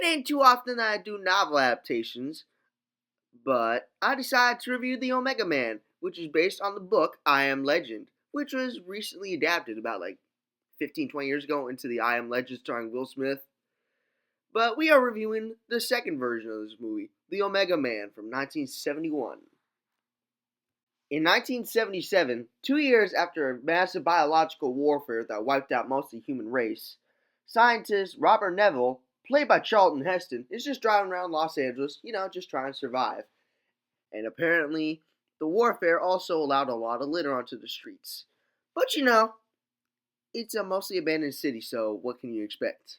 ain't too often that I do novel adaptations, but I decided to review The Omega Man, which is based on the book I Am Legend, which was recently adapted about like 15, 20 years ago into the I Am Legend starring Will Smith. But we are reviewing the second version of this movie, The Omega Man from 1971. In 1977, 2 years after a massive biological warfare that wiped out most of the human race, scientist Robert Neville, played by Charlton Heston, is just driving around Los Angeles, just trying to survive. And apparently, the warfare also allowed a lot of litter onto the streets. But it's a mostly abandoned city, so what can you expect?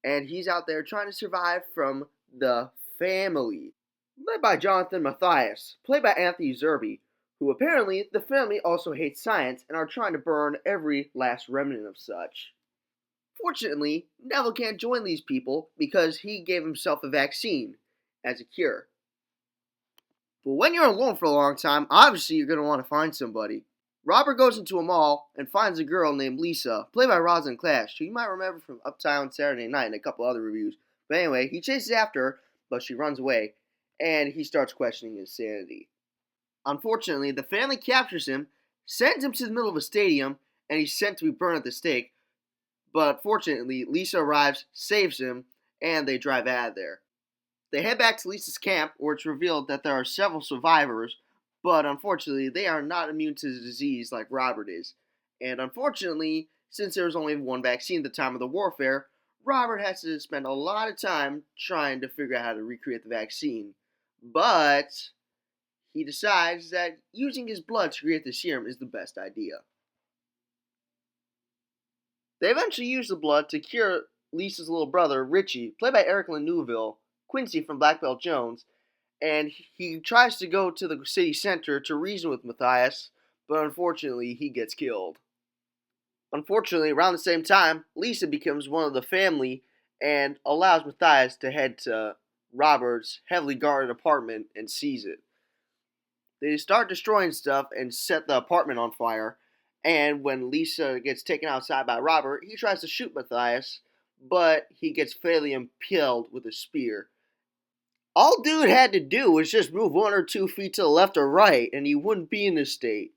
And he's out there trying to survive from the family, led by Jonathan Matthias, played by Anthony Zerbe, who apparently the family also hates science and are trying to burn every last remnant of such. Fortunately, Neville can't join these people because he gave himself a vaccine as a cure. But when you're alone for a long time, obviously you're going to want to find somebody. Robert goes into a mall and finds a girl named Lisa, played by Rosalind Clash, who you might remember from Uptown Saturday Night and a couple other reviews. But anyway, he chases after her, but she runs away, and he starts questioning his sanity. Unfortunately, the family captures him, sends him to the middle of a stadium, and he's sent to be burned at the stake. But fortunately, Lisa arrives, saves him, and they drive out of there. They head back to Lisa's camp, where it's revealed that there are several survivors, but unfortunately, they are not immune to the disease like Robert is. And unfortunately, since there was only one vaccine at the time of the warfare, Robert has to spend a lot of time trying to figure out how to recreate the vaccine. But he decides that using his blood to create the serum is the best idea. They eventually use the blood to cure Lisa's little brother, Richie, played by Eric Laneuville, Quincy from Black Belt Jones, and he tries to go to the city center to reason with Matthias, but unfortunately he gets killed. Unfortunately, around the same time, Lisa becomes one of the family and allows Matthias to head to Robert's heavily guarded apartment and seize it. They start destroying stuff and set the apartment on fire, and when Lisa gets taken outside by Robert, he tries to shoot Matthias, but he gets fatally impaled with a spear. All dude had to do was just move 1 or 2 feet to the left or right, and he wouldn't be in this state.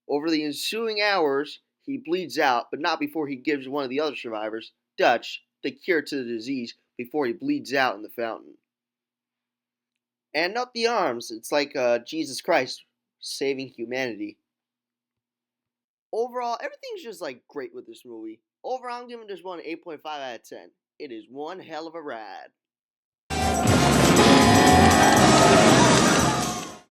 Over the ensuing hours, he bleeds out, but not before he gives one of the other survivors, Dutch, the cure to the disease before he bleeds out in the fountain. And not the arms, it's like Jesus Christ saving humanity. Overall, everything's just like great with this movie. Overall, I'm giving this one an 8.5 out of 10. It is one hell of a ride.